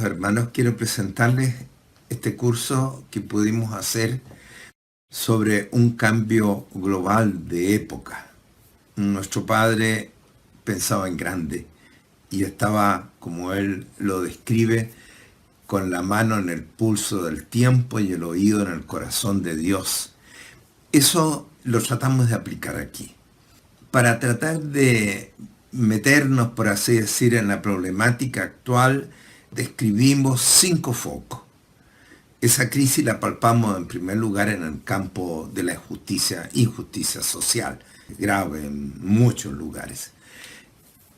hermanos, quiero presentarles este curso que pudimos hacer sobre un cambio global de época. Nuestro padre pensaba en grande y estaba, como él lo describe, con la mano en el pulso del tiempo y el oído en el corazón de Dios. Eso lo tratamos de aplicar aquí. Para tratar de meternos, por así decir, en la problemática actual, describimos 5 focos. Esa crisis la palpamos en primer lugar en el campo de la injusticia social, grave en muchos lugares.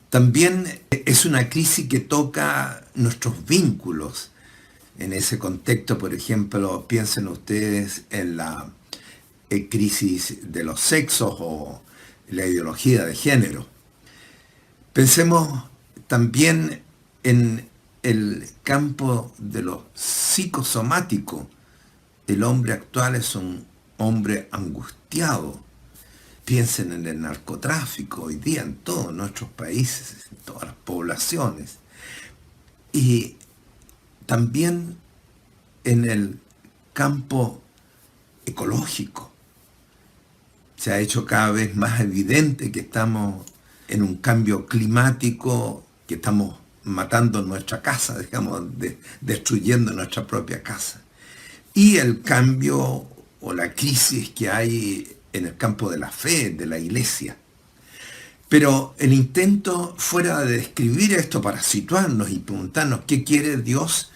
También es una crisis que toca nuestros vínculos. En ese contexto, por ejemplo, piensen ustedes en la crisis de los sexos o la ideología de género. Pensemos también en el campo de lo psicosomático. El hombre actual es un hombre angustiado. Piensen en el narcotráfico hoy día en todos nuestros países, en todas las poblaciones. Y también en el campo ecológico. Se ha hecho cada vez más evidente que estamos en un cambio climático, que estamos matando nuestra casa, digamos, destruyendo nuestra propia casa. Y el cambio o la crisis que hay en el campo de la fe, de la iglesia. Pero el intento, fuera de describir esto para situarnos y preguntarnos qué quiere Dios,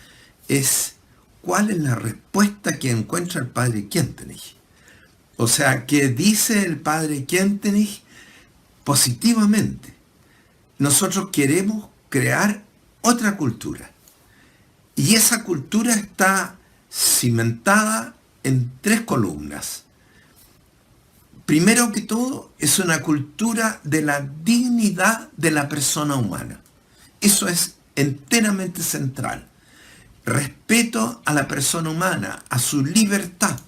es cuál es la respuesta que encuentra el padre Kientenich. O sea, ¿qué dice el padre Kientenich positivamente? Nosotros queremos crear otra cultura. Y esa cultura está cimentada en 3 columnas. Primero que todo, es una cultura de la dignidad de la persona humana. Eso es enteramente central. Respeto a la persona humana, a su libertad,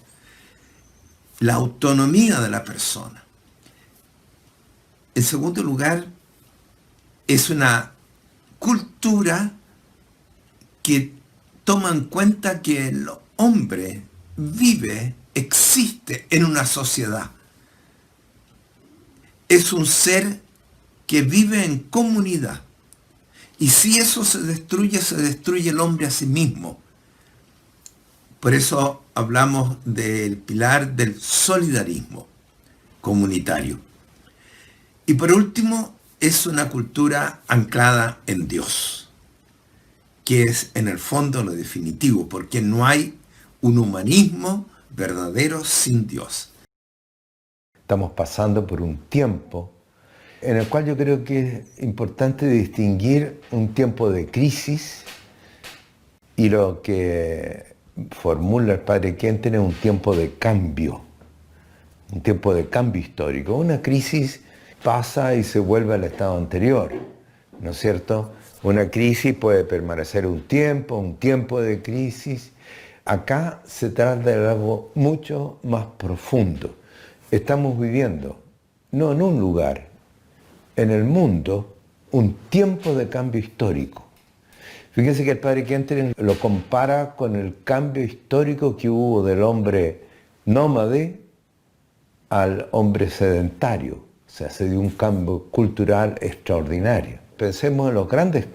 la autonomía de la persona. En segundo lugar, es una cultura que toma en cuenta que el hombre vive, existe en una sociedad. Es un ser que vive en comunidad. Y si eso se destruye el hombre a sí mismo. Por eso hablamos del pilar del solidarismo comunitario. Y por último, es una cultura anclada en Dios, que es en el fondo lo definitivo, porque no hay un humanismo verdadero sin Dios. Estamos pasando por un tiempo en el cual yo creo que es importante distinguir un tiempo de crisis y lo que formula el padre Kientenich es un tiempo de cambio histórico. Una crisis pasa y se vuelve al estado anterior, ¿no es cierto? Una crisis puede permanecer un tiempo de crisis. Acá se trata de algo mucho más profundo. Estamos viviendo, no en un lugar, en el mundo, un tiempo de cambio histórico. Fíjense que el padre Kientenich lo compara con el cambio histórico que hubo del hombre nómade al hombre sedentario. O sea, se dio un cambio cultural extraordinario. Pensemos en los grandes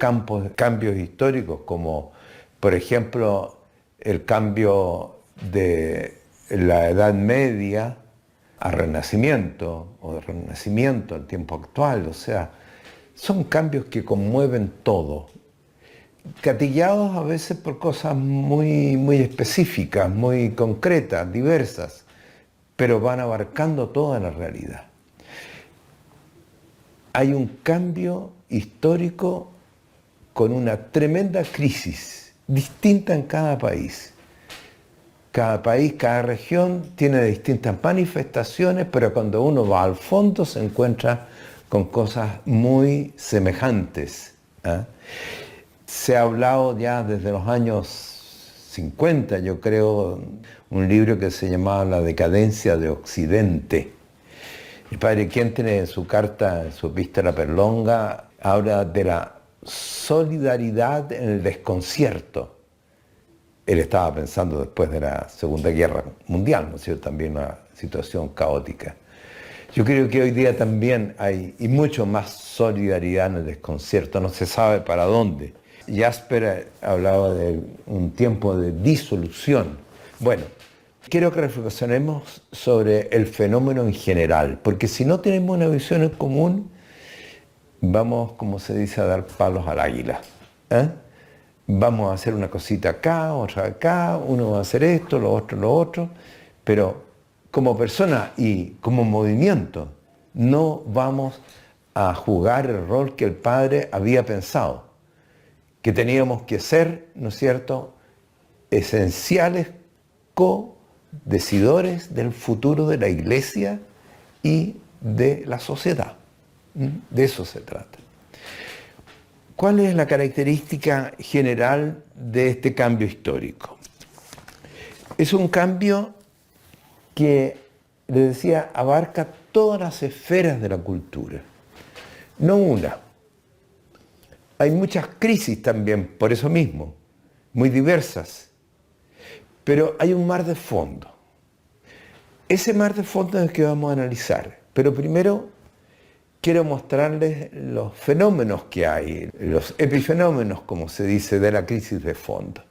cambios históricos, como por ejemplo el cambio de la Edad Media al Renacimiento, o del Renacimiento al tiempo actual. O sea, son cambios que conmueven todo, gatillados a veces por cosas muy específicas, muy concretas, diversas, pero van abarcando toda la realidad. Hay un cambio histórico con una tremenda crisis, distinta en cada país. Cada país, cada región tiene distintas manifestaciones, pero cuando uno va al fondo se encuentra con cosas muy semejantes. Se ha hablado ya desde los años 50, yo creo, un libro que se llamaba La decadencia de Occidente. El padre Kientenich en su carta, en su epístola Perlonga, habla de la solidaridad en el desconcierto. Él estaba pensando después de la Segunda Guerra Mundial, ¿no es cierto? También una situación caótica. Yo creo que hoy día también hay, y mucho más solidaridad en el desconcierto, no se sabe para dónde. Jasper hablaba de un tiempo de disolución. Bueno, quiero que reflexionemos sobre el fenómeno en general, porque si no tenemos una visión en común, vamos, como se dice, a dar palos al águila. Vamos a hacer una cosita acá, otra acá, uno va a hacer esto, lo otro, pero como persona y como movimiento no vamos a jugar el rol que el Padre había pensado, que teníamos que ser, ¿no es cierto?, esenciales co-decidores del futuro de la Iglesia y de la sociedad. De eso se trata. ¿Cuál es la característica general de este cambio histórico? Es un cambio que, les decía, abarca todas las esferas de la cultura. No una. Hay muchas crisis también, por eso mismo, muy diversas. Pero hay un mar de fondo. Ese mar de fondo es el que vamos a analizar. Pero primero quiero mostrarles los fenómenos que hay, los epifenómenos, como se dice, de la crisis de fondo.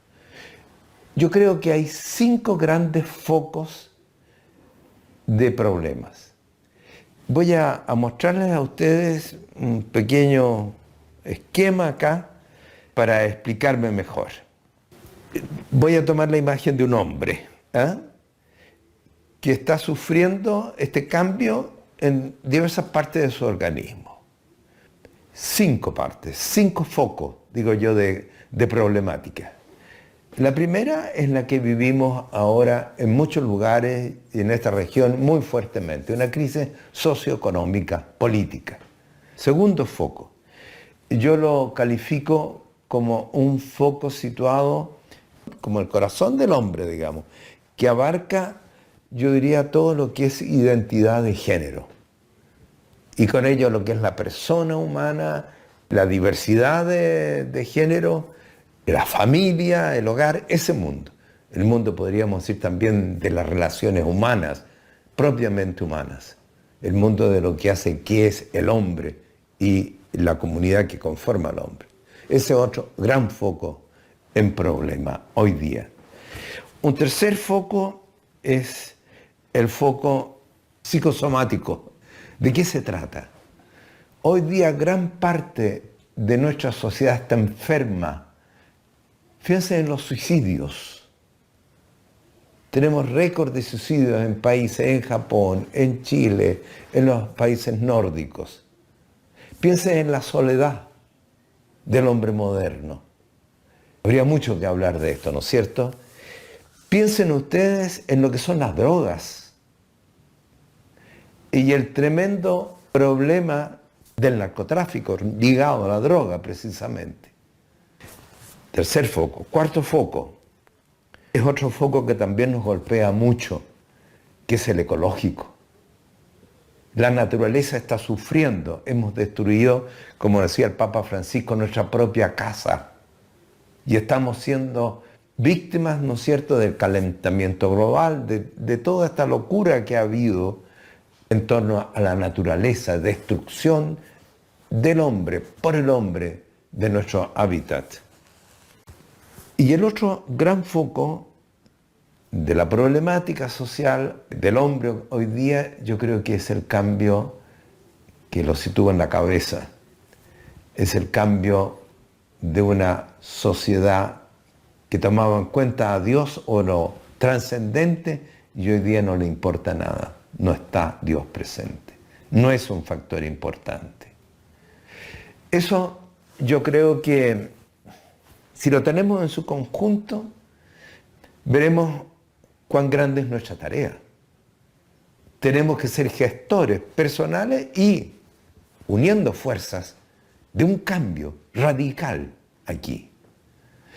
Yo creo que hay 5 grandes focos de problemas. Voy a mostrarles a ustedes un pequeño esquema acá para explicarme mejor. Voy a tomar la imagen de un hombre que está sufriendo este cambio en diversas partes de su organismo. 5 partes, 5 focos, digo yo, de problemática. La primera es la que vivimos ahora en muchos lugares y en esta región muy fuertemente, una crisis socioeconómica, política. Segundo foco, yo lo califico como un foco situado como el corazón del hombre, digamos, que abarca, yo diría, todo lo que es identidad de género. Y con ello lo que es la persona humana, la diversidad de género, la familia, el hogar, ese mundo. El mundo, podríamos decir, también de las relaciones humanas, propiamente humanas. El mundo de lo que hace que es el hombre y la comunidad que conforma al hombre. Ese otro gran foco en problema hoy día. Un tercer foco es el foco psicosomático. ¿De qué se trata? Hoy día gran parte de nuestra sociedad está enferma. Fíjense en los suicidios. Tenemos récord de suicidios en países, en Japón, en Chile, en los países nórdicos. Piensen en la soledad del hombre moderno. Habría mucho que hablar de esto, ¿no es cierto? Piensen ustedes en lo que son las drogas y el tremendo problema del narcotráfico ligado a la droga, precisamente. Tercer foco. Cuarto foco. Es otro foco que también nos golpea mucho, que es el ecológico. La naturaleza está sufriendo. Hemos destruido, como decía el Papa Francisco, nuestra propia casa. Y estamos siendo víctimas, ¿no es cierto?, del calentamiento global, de toda esta locura que ha habido en torno a la naturaleza, destrucción del hombre, por el hombre, de nuestro hábitat. Y el otro gran foco de la problemática social del hombre hoy día, yo creo que es el cambio que lo sitúa en la cabeza. Es el cambio de una sociedad que tomaba en cuenta a Dios o lo trascendente y hoy día no le importa nada. No está Dios presente. No es un factor importante. Eso yo creo que si lo tenemos en su conjunto, veremos cuán grande es nuestra tarea. Tenemos que ser gestores personales y uniendo fuerzas de un cambio radical aquí.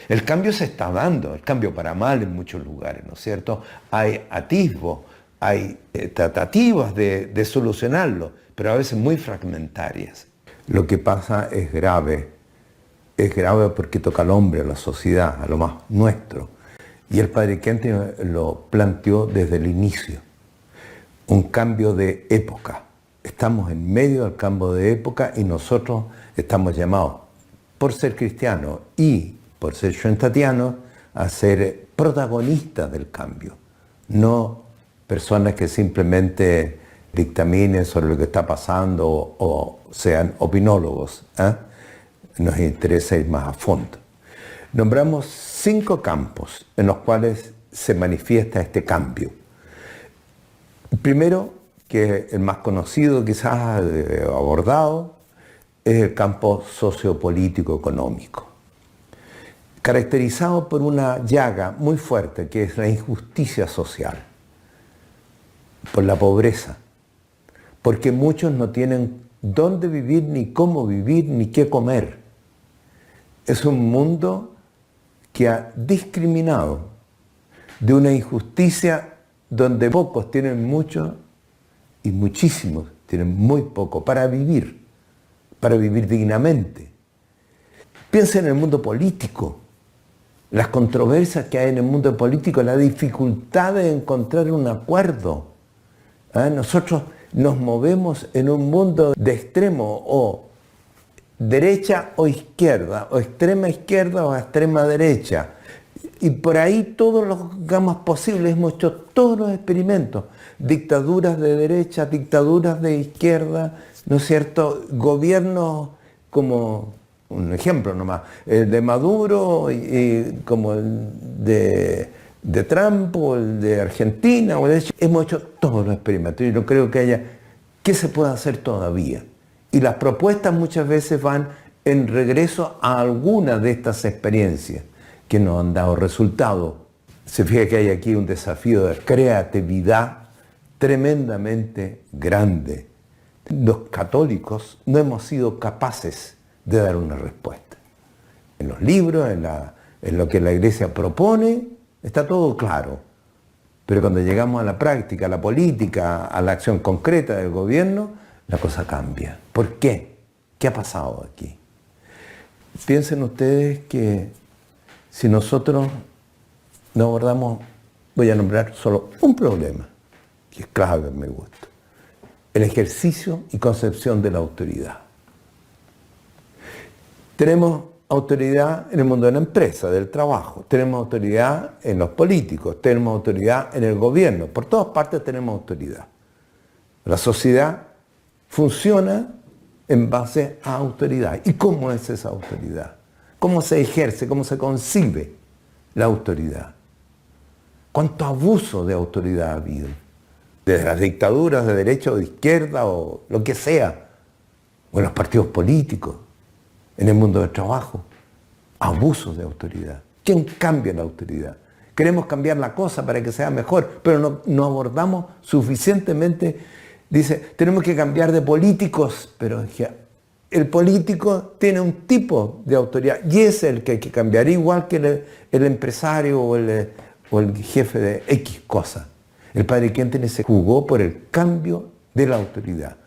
El cambio se está dando, el cambio para mal en muchos lugares, ¿no es cierto? Hay atisbos, hay tratativas de solucionarlo, pero a veces muy fragmentarias. Lo que pasa es grave es grave porque toca al hombre, a la sociedad, a lo más nuestro. Y el padre Kentenich lo planteó desde el inicio. Un cambio de época. Estamos en medio del cambio de época y nosotros estamos llamados, por ser cristianos y por ser shuntatianos, a ser protagonistas del cambio. No personas que simplemente dictaminen sobre lo que está pasando o sean opinólogos. Nos interesa ir más a fondo. Nombramos 5 campos en los cuales se manifiesta este cambio. El primero, que es el más conocido quizás abordado, es el campo sociopolítico económico, caracterizado por una llaga muy fuerte que es la injusticia social, por la pobreza, porque muchos no tienen dónde vivir, ni cómo vivir, ni qué comer. Es un mundo que ha discriminado de una injusticia donde pocos tienen mucho y muchísimos tienen muy poco para vivir dignamente. Piensa en el mundo político, las controversias que hay en el mundo político, la dificultad de encontrar un acuerdo. Nosotros nos movemos en un mundo de extremo, o derecha o izquierda, o extrema izquierda o extrema derecha. Y por ahí todos los gamas posibles, hemos hecho todos los experimentos. Dictaduras de derecha, dictaduras de izquierda, ¿no es cierto? Gobiernos como, un ejemplo nomás, el de Maduro, como el de Trump, o el de Argentina, hemos hecho todos los experimentos. Yo no creo que haya, ¿qué se puede hacer todavía? Y las propuestas muchas veces van en regreso a alguna de estas experiencias que nos han dado resultados. Se fija que hay aquí un desafío de creatividad tremendamente grande. Los católicos no hemos sido capaces de dar una respuesta. En los libros, en lo que la Iglesia propone, está todo claro. Pero cuando llegamos a la práctica, a la política, a la acción concreta del gobierno, la cosa cambia. ¿Por qué? ¿Qué ha pasado aquí? Piensen ustedes que si nosotros no abordamos, voy a nombrar solo un problema, que es clave en mi gusto: el ejercicio y concepción de la autoridad. Tenemos autoridad en el mundo de la empresa, del trabajo, tenemos autoridad en los políticos, tenemos autoridad en el gobierno, por todas partes tenemos autoridad. La sociedad funciona en base a autoridad. ¿Y cómo es esa autoridad? ¿Cómo se ejerce? ¿Cómo se concibe la autoridad? ¿Cuánto abuso de autoridad ha habido? Desde las dictaduras de derecha o de izquierda o lo que sea, o en los partidos políticos, en el mundo del trabajo. Abusos de autoridad. ¿Quién cambia la autoridad? Queremos cambiar la cosa para que sea mejor, pero no abordamos suficientemente. Dice, tenemos que cambiar de políticos, pero el político tiene un tipo de autoridad y es el que hay que cambiar, igual que el empresario o el jefe de X cosa. El padre Kentenich se jugó por el cambio de la autoridad.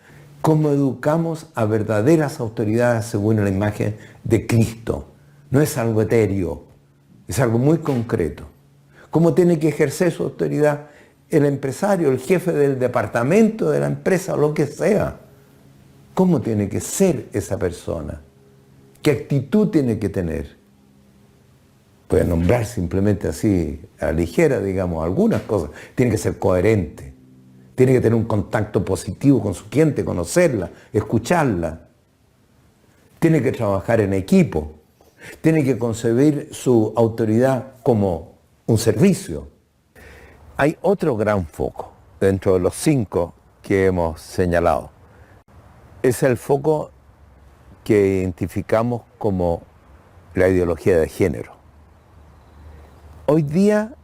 ¿Cómo educamos a verdaderas autoridades según la imagen de Cristo? No es algo etéreo, es algo muy concreto. ¿Cómo tiene que ejercer su autoridad el empresario, el jefe del departamento de la empresa o lo que sea? ¿Cómo tiene que ser esa persona? ¿Qué actitud tiene que tener? Voy a nombrar simplemente así a la ligera, digamos, algunas cosas. Tiene que ser coherente. Tiene que tener un contacto positivo con su gente, conocerla, escucharla. Tiene que trabajar en equipo. Tiene que concebir su autoridad como un servicio. Hay otro gran foco dentro de los 5 que hemos señalado. Es el foco que identificamos como la ideología de género. Hoy día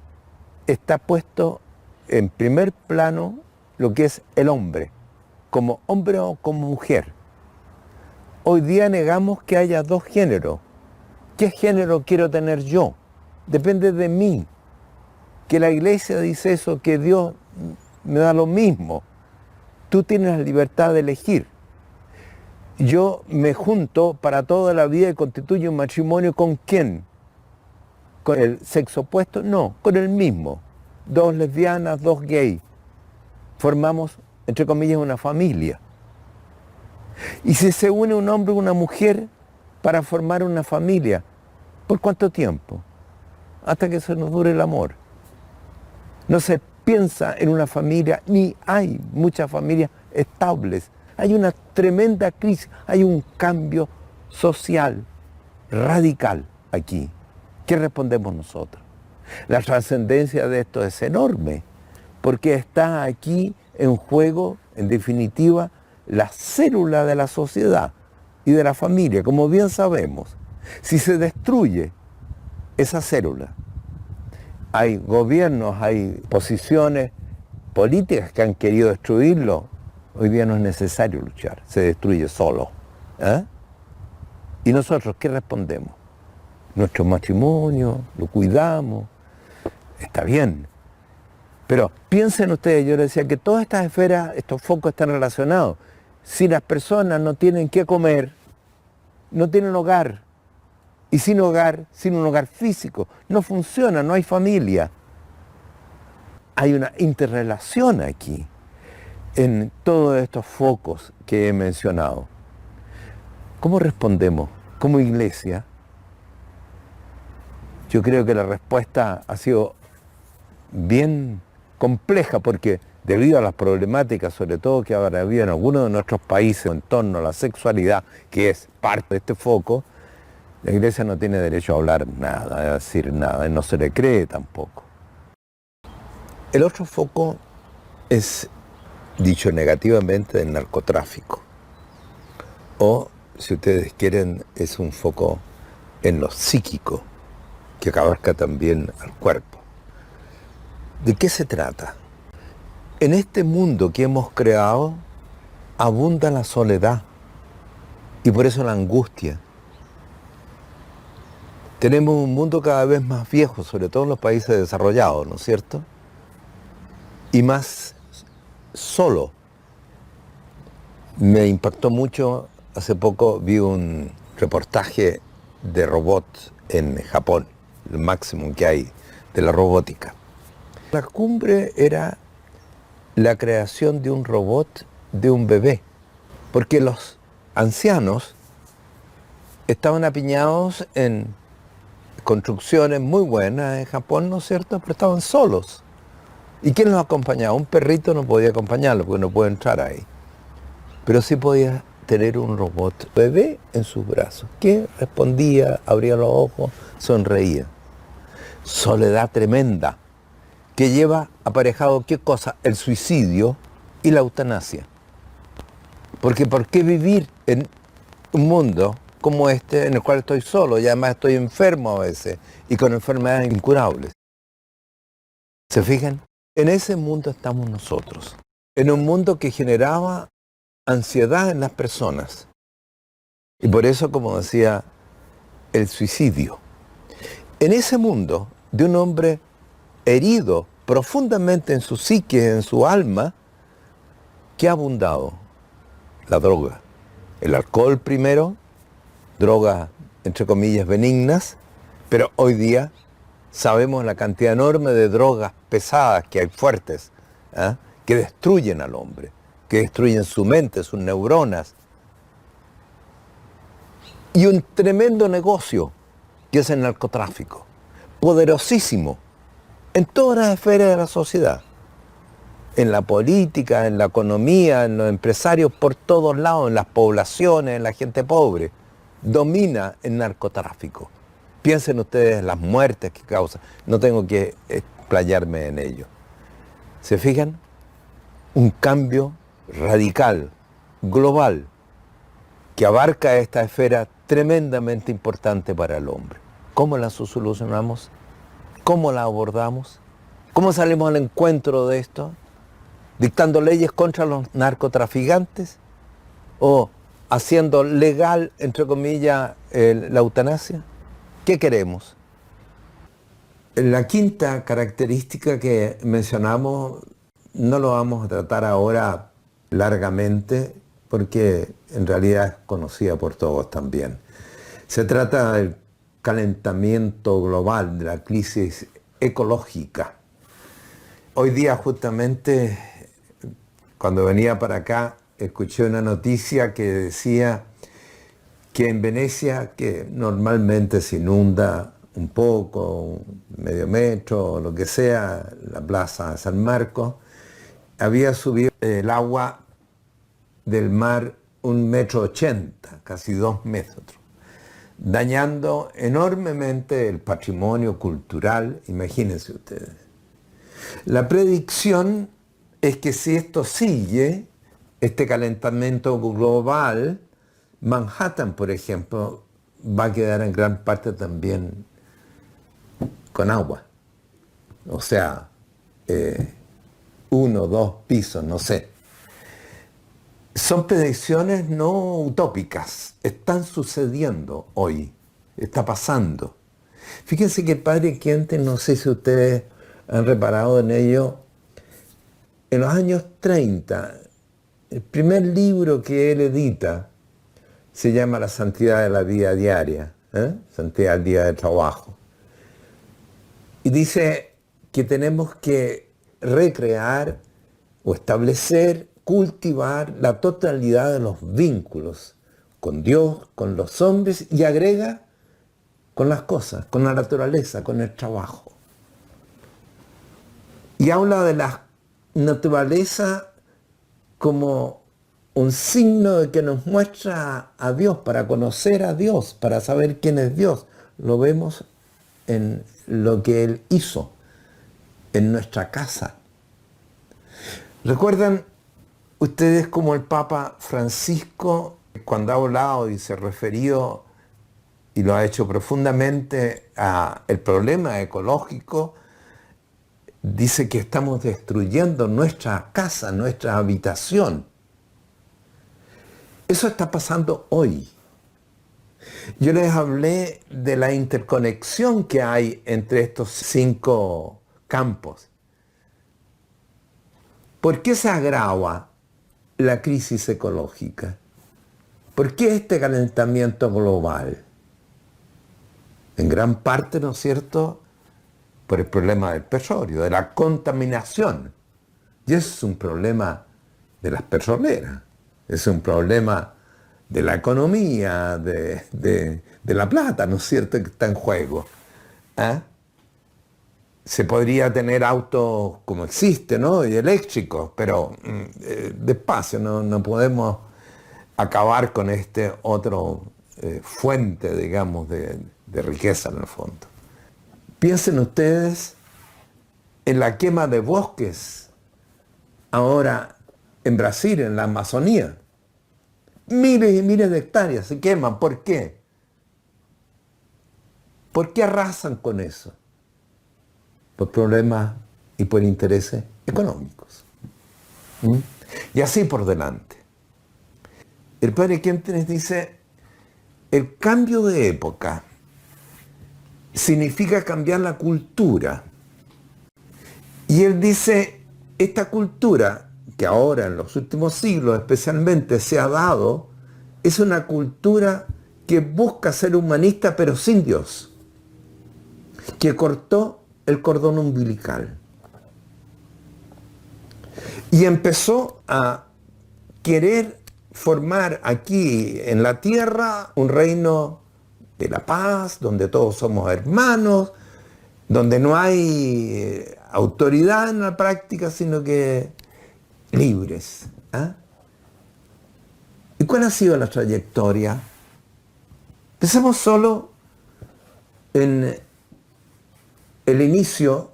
está puesto en primer plano lo que es el hombre, como hombre o como mujer. Hoy día negamos que haya 2 géneros. ¿Qué género quiero tener yo? Depende de mí. Que la Iglesia dice eso, que Dios me da lo mismo. Tú tienes la libertad de elegir. Yo me junto para toda la vida y constituyo un matrimonio ¿con quién? ¿Con el sexo opuesto? No, con el mismo. 2 lesbianas, 2 gays. Formamos, entre comillas, una familia. Y si se une un hombre y una mujer para formar una familia, ¿por cuánto tiempo? Hasta que se nos dure el amor. No se piensa en una familia, ni hay muchas familias estables. Hay una tremenda crisis, hay un cambio social radical aquí. ¿Qué respondemos nosotros? La trascendencia de esto es enorme, porque está aquí en juego, en definitiva, la célula de la sociedad y de la familia, como bien sabemos. Si se destruye esa célula, hay gobiernos, hay posiciones políticas que han querido destruirlo. Hoy día no es necesario luchar, se destruye solo. ¿Eh? ¿Y nosotros qué respondemos? Nuestro matrimonio, lo cuidamos, está bien. Pero piensen ustedes, yo les decía que todas estas esferas, estos focos están relacionados. Si las personas no tienen qué comer, no tienen hogar. Y sin hogar, sin un hogar físico, no funciona, no hay familia. Hay una interrelación aquí en todos estos focos que he mencionado. ¿Cómo respondemos como iglesia? Yo creo que la respuesta ha sido bien compleja porque debido a las problemáticas, sobre todo que habrá habido en algunos de nuestros países en torno a la sexualidad, que es parte de este foco, la iglesia no tiene derecho a hablar nada, a decir nada, y no se le cree tampoco. El otro foco es, dicho negativamente, el narcotráfico. O, si ustedes quieren, es un foco en lo psíquico, que abarca también al cuerpo. ¿De qué se trata? En este mundo que hemos creado, abunda la soledad y por eso la angustia. Tenemos un mundo cada vez más viejo, sobre todo en los países desarrollados, ¿no es cierto? Y más solo. Me impactó mucho, hace poco vi un reportaje de robots en Japón, el máximo que hay de la robótica. La cumbre era la creación de un robot de un bebé, porque los ancianos estaban apiñados en construcciones muy buenas en Japón, ¿no es cierto? Pero estaban solos. ¿Y quién los acompañaba? Un perrito no podía acompañarlo porque no puede entrar ahí. Pero sí podía tener un robot bebé en sus brazos, que respondía, abría los ojos, sonreía. Soledad tremenda, que lleva aparejado, ¿qué cosa? El suicidio y la eutanasia. Porque ¿por qué vivir en un mundo como este en el cual estoy solo y además estoy enfermo a veces y con enfermedades incurables? ¿Se fijan? En ese mundo estamos nosotros, en un mundo que generaba ansiedad en las personas. Y por eso, como decía, el suicidio. En ese mundo de un hombre herido profundamente en su psique, en su alma, ¿qué ha abundado? La droga. El alcohol primero, drogas entre comillas benignas, pero hoy día sabemos la cantidad enorme de drogas pesadas que hay fuertes, ¿eh? Que destruyen al hombre, que destruyen su mente, sus neuronas. Y un tremendo negocio que es el narcotráfico, poderosísimo, en todas las esferas de la sociedad, en la política, en la economía, en los empresarios, por todos lados, en las poblaciones, en la gente pobre, domina el narcotráfico. Piensen ustedes en las muertes que causa, no tengo que explayarme en ello. ¿Se fijan? Un cambio radical, global, que abarca esta esfera tremendamente importante para el hombre. ¿Cómo la solucionamos? ¿Cómo la abordamos? ¿Cómo salimos al encuentro de esto? ¿Dictando leyes contra los narcotraficantes? ¿O haciendo legal, entre comillas, la eutanasia? ¿Qué queremos? La quinta característica que mencionamos no lo vamos a tratar ahora largamente, porque en realidad es conocida por todos también. Se trata del calentamiento global, de la crisis ecológica. Hoy día justamente, cuando venía para acá, escuché una noticia que decía que en Venecia, que normalmente se inunda un poco, medio metro o lo que sea, la plaza San Marcos, había subido el agua del mar 1,80 m, casi 2 metros, dañando enormemente el patrimonio cultural, imagínense ustedes. La predicción es que si esto sigue, este calentamiento global, Manhattan, por ejemplo, va a quedar en gran parte también con agua. O sea, 1 o 2 pisos, no sé. Son predicciones no utópicas, están sucediendo hoy, está pasando. Fíjense que el padre Quente, no sé si ustedes han reparado en ello, en los años 30, el primer libro que él edita se llama La santidad de la vida diaria, santidad del día de trabajo. Y dice que tenemos que recrear o establecer, cultivar la totalidad de los vínculos con Dios, con los hombres, y agrega con las cosas, con la naturaleza, con el trabajo. Y habla de la naturaleza como un signo de que nos muestra a Dios, para conocer a Dios, para saber quién es Dios. Lo vemos en lo que Él hizo en nuestra casa. ¿Recuerdan ustedes cómo el Papa Francisco, cuando ha hablado y se ha referido y lo ha hecho profundamente al problema ecológico, dice que estamos destruyendo nuestra casa, nuestra habitación? Eso está pasando hoy. Yo les hablé de la interconexión que hay entre estos 5 campos. ¿Por qué se agrava la crisis ecológica? ¿Por qué este calentamiento global? En gran parte, ¿no es cierto?, por el problema del petróleo, de la contaminación. Y ese es un problema de las petroleras. Es un problema de la economía, de la plata, ¿no es cierto?, que está en juego. Se podría tener autos como existe, ¿no?, y eléctricos, pero despacio, no podemos acabar con este otro fuente, digamos, de riqueza en el fondo. Piensen ustedes en la quema de bosques ahora en Brasil, en la Amazonía. Miles y miles de hectáreas se queman. ¿Por qué? ¿Por qué arrasan con eso? Por problemas y por intereses económicos. Y así por delante. El padre Quentin dice, el cambio de época significa cambiar la cultura. Y él dice, esta cultura que ahora en los últimos siglos especialmente se ha dado, es una cultura que busca ser humanista pero sin Dios, que cortó el cordón umbilical y empezó a querer formar aquí en la tierra un reino de la paz, donde todos somos hermanos, donde no hay autoridad en la práctica, sino que libres. ¿Y cuál ha sido la trayectoria? Pensemos solo en el inicio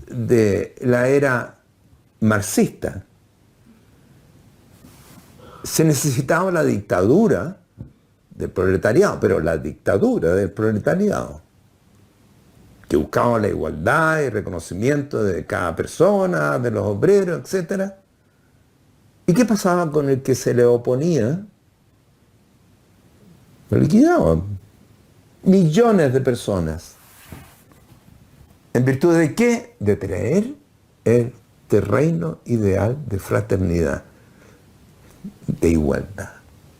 de la era marxista. Se necesitaba la dictadura del proletariado, pero la dictadura del proletariado, que buscaba la igualdad y reconocimiento de cada persona, de los obreros, etc. ¿Y qué pasaba con el que se le oponía? Lo liquidaban. Millones de personas. ¿En virtud de qué? De traer este reino ideal de fraternidad. de igualdad,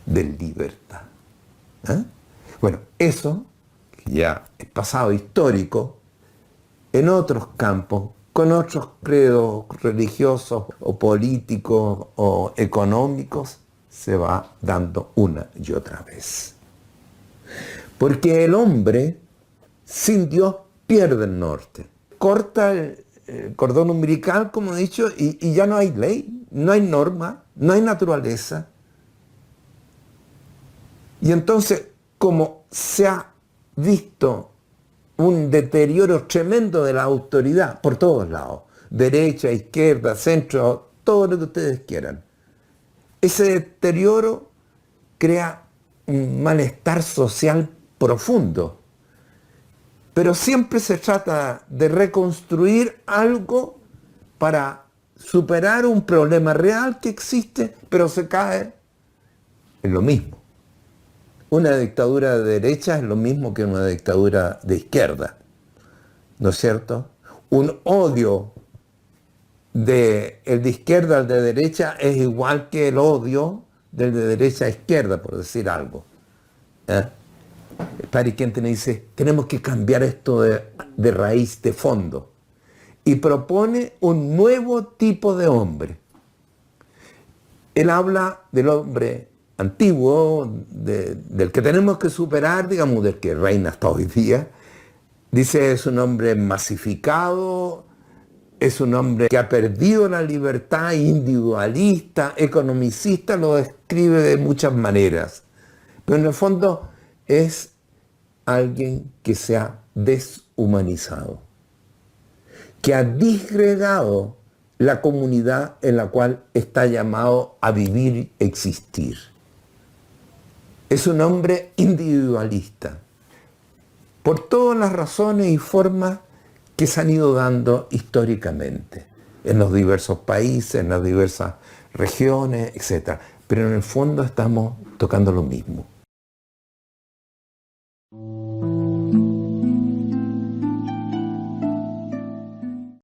de libertad. ¿Eh? Bueno, eso ya es pasado histórico. En otros campos, con otros credos religiosos o políticos o económicos, se va dando una y otra vez. Porque el hombre sin Dios pierde el norte. Corta el cordón umbilical, como he dicho, y ya no hay ley, no hay norma, no hay naturaleza. Y entonces, como se ha visto un deterioro tremendo de la autoridad por todos lados, derecha, izquierda, centro, todo lo que ustedes quieran, ese deterioro crea un malestar social profundo. Pero siempre se trata de reconstruir algo para superar un problema real que existe, pero se cae en lo mismo. Una dictadura de derecha es lo mismo que una dictadura de izquierda, ¿no es cierto? Un odio del de izquierda al de derecha es igual que el odio del de derecha a izquierda, por decir algo. El padre Quente me dice, tenemos que cambiar esto de raíz, de fondo. Y propone un nuevo tipo de hombre. Él habla del hombre antiguo, del que tenemos que superar, digamos, del que reina hasta hoy día. Dice, es un hombre masificado, es un hombre que ha perdido la libertad, individualista, economicista, lo describe de muchas maneras. Pero en el fondo es alguien que se ha deshumanizado, que ha disgregado la comunidad en la cual está llamado a vivir y existir. Es un hombre individualista, por todas las razones y formas que se han ido dando históricamente, en los diversos países, en las diversas regiones, etc. Pero en el fondo estamos tocando lo mismo.